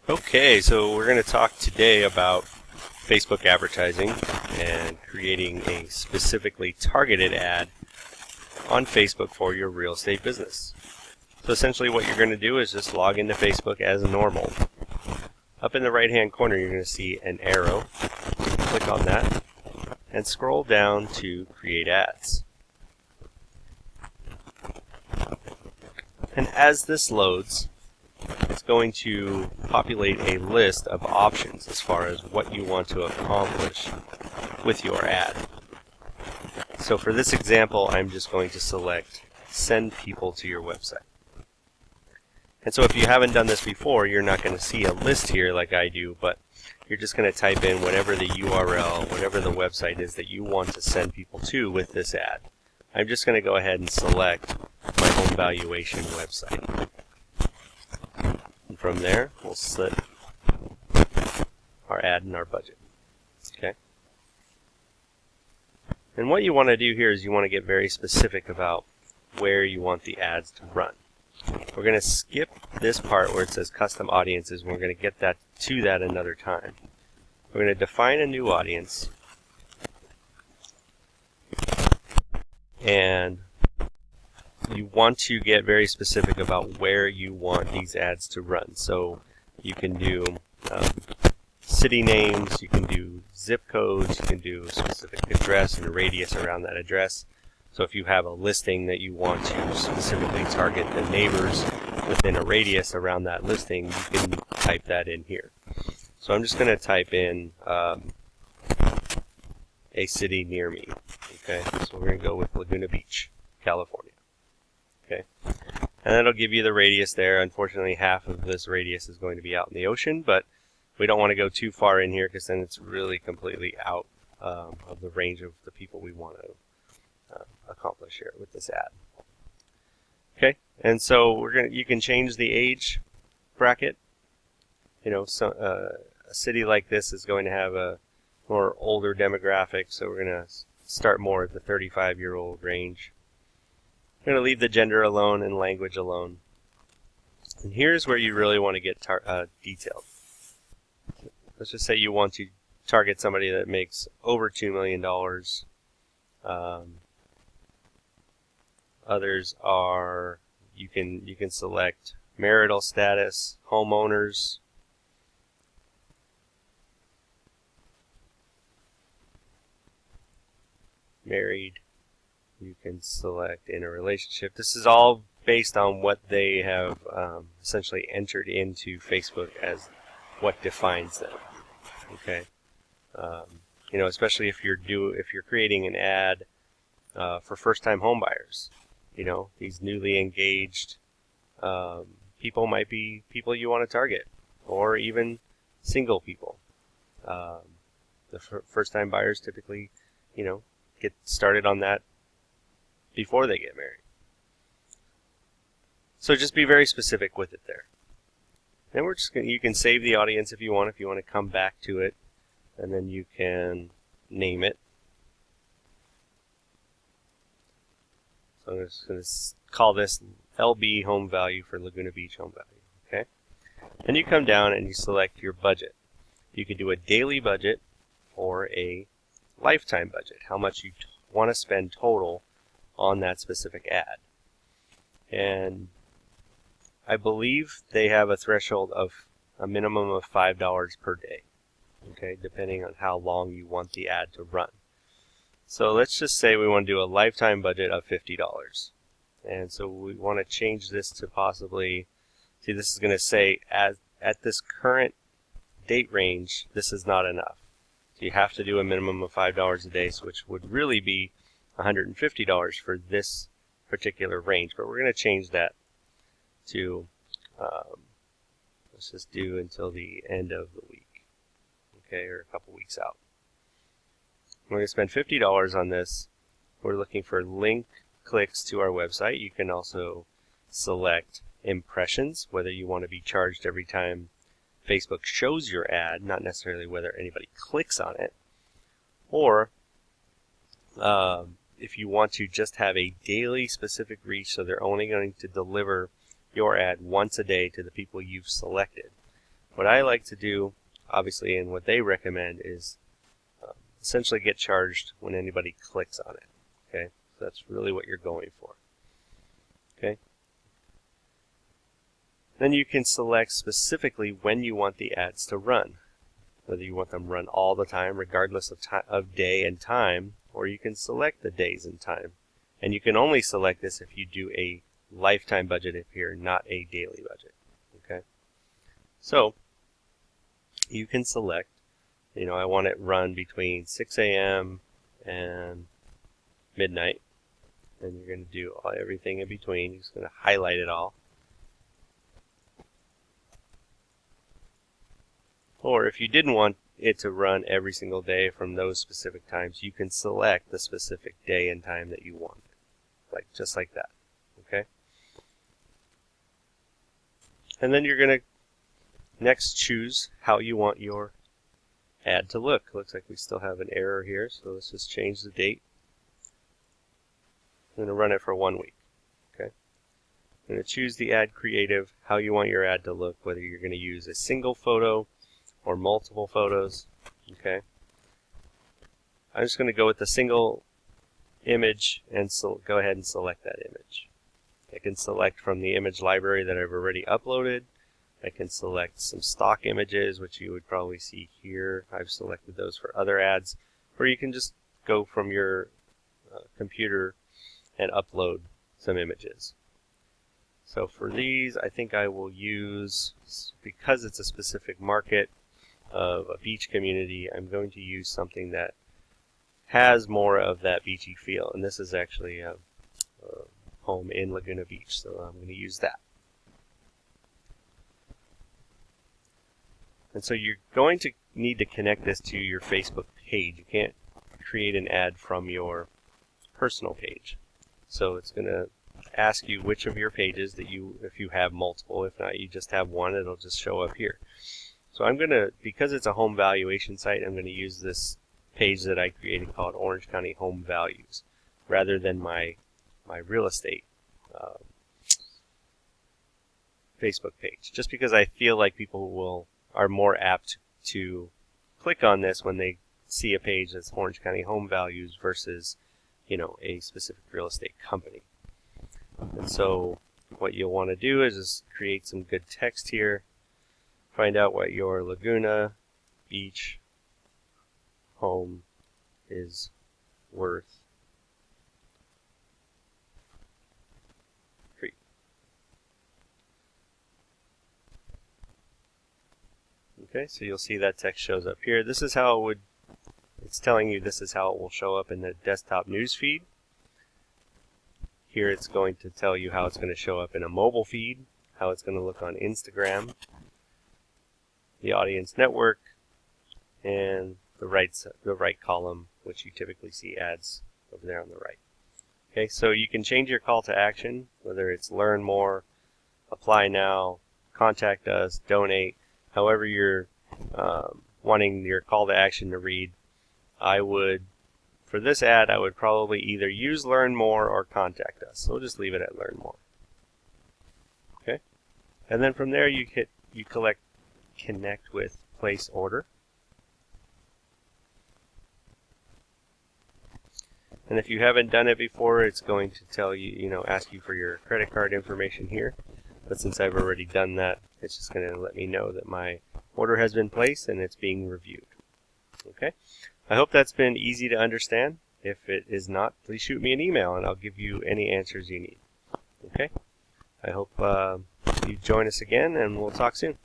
Okay, so we're going to talk today about Facebook advertising and creating a specifically targeted ad on Facebook for your real estate business. So essentially what you're going to do is just log into Facebook as normal. Up in the right hand corner you're going to see an arrow. Click on that and scroll down to create ads. And as this loads, it's going to populate a list of options as far as what you want to accomplish with your ad. So for this example, I'm just going to select send people to your website. And so if you haven't done this before, you're not going to see a list here like I do, but you're just going to type in whatever the URL, whatever the website is that you want to send people to with this ad. I'm just going to go ahead and select my home valuation website. And from there, we'll set our ad and our budget. Okay. And what you want to do here is you want to get very specific about where you want the ads to run. We're going to skip this part where it says custom audiences, and we're going to get to that another time. We're going to define a new audience, and you want to get very specific about where you want these ads to run. So you can do city names, you can do zip codes, you can do a specific address and a radius around that address. So if you have a listing that you want to specifically target the neighbors within a radius around that listing, you can type that in here. So I'm just going to type in a city near me. Okay, so we're going to go with Laguna Beach, California. Okay, and that'll give you the radius there. Unfortunately, half of this radius is going to be out in the ocean, but we don't want to go too far in here because then it's really completely out of the range of the people we want to accomplish here with this ad. Okay, and so you can change the age bracket. You know, so, a city like this is going to have a more older demographic, so we're going to start more at the 35-year-old range. We're going to leave the gender alone and language alone. And here's where you really want to get detailed. Let's just say you want to target somebody that makes over $2 million. Others are, you can select marital status, homeowners, married. You can select in a relationship. This is all based on what they have essentially entered into Facebook as what defines them. Okay, you know, especially if you're creating an ad for first-time home buyers. You know, these newly engaged people might be people you want to target, or even single people. The first-time buyers typically, you know, get started on that before they get married. So just be very specific with it there. And we're just you can save the audience if you want to come back to it, and then you can name it. So I'm just going to call this LB home value for Laguna Beach home value. Okay. And you come down and you select your budget. You can do a daily budget or a lifetime budget, how much you want to spend total on that specific ad. And I believe they have a threshold of a minimum of $5 per day, okay, depending on how long you want the ad to run. So let's just say we want to do a lifetime budget of $50. And so we want to change this to possibly, see, this is going to say at this current date range, this is not enough. So you have to do a minimum of $5 a day, which would really be $150 for this particular range. But we're going to change that to, let's just do until the end of the week, okay, or a couple weeks out. We're going to spend $50 on this. We're looking for link clicks to our website. You can also select impressions, whether you want to be charged every time Facebook shows your ad, not necessarily whether anybody clicks on it, or if you want to just have a daily specific reach, so they're only going to deliver your ad once a day to the people you've selected. What I like to do, obviously, and what they recommend is essentially get charged when anybody clicks on it. Okay, so that's really what you're going for. Okay. Then you can select specifically when you want the ads to run, whether you want them run all the time, regardless of day and time, or you can select the days and time. And you can only select this if you do a lifetime budget up here, not a daily budget. Okay. So you can select, I want it run between 6 a.m. and midnight. And you're going to do everything in between. You're just going to highlight it all. Or if you didn't want it to run every single day from those specific times, you can select the specific day and time that you want. Just like that. Okay? And then you're going to next choose how you want your ad to look. Looks like we still have an error here, so let's just change the date. I'm going to run it for 1 week. Okay? I'm going to choose the ad creative, how you want your ad to look, whether you're going to use a single photo or multiple photos. Okay? I'm just going to go with the single image and go ahead and select that image. I can select from the image library that I've already uploaded. I can select some stock images, which you would probably see here. I've selected those for other ads. Or you can just go from your computer and upload some images. So for these, I think I will use, because it's a specific market of a beach community, I'm going to use something that has more of that beachy feel. And this is actually a home in Laguna Beach, so I'm going to use that. And so you're going to need to connect this to your Facebook page. You can't create an ad from your personal page. So it's going to ask you which of your pages that if you have multiple. If not, you just have one, it'll just show up here. So I'm going to, because it's a home valuation site, I'm going to use this page that I created called Orange County Home Values rather than my real estate Facebook page. Just because I feel like people are more apt to click on this when they see a page that's Orange County Home Values versus, a specific real estate company. And so what you'll want to do is just create some good text here. Find out what your Laguna Beach home is worth. Okay, so you'll see that text shows up here. This is how it's telling you this is how it will show up in the desktop news feed. Here it's going to tell you how it's going to show up in a mobile feed, how it's going to look on Instagram, the audience network, and the right column, which you typically see ads over there on the right. Okay, so you can change your call to action, whether it's learn more, apply now, contact us, donate, however you're wanting your call to action to read. For this ad, I would probably either use learn more or contact us. So we'll just leave it at learn more. Okay, and then from there you connect with place order. And if you haven't done it before, it's going to tell you, ask you for your credit card information here. But since I've already done that, it's just going to let me know that my order has been placed and it's being reviewed. Okay? I hope that's been easy to understand. If it is not, please shoot me an email and I'll give you any answers you need. Okay? I hope you join us again and we'll talk soon.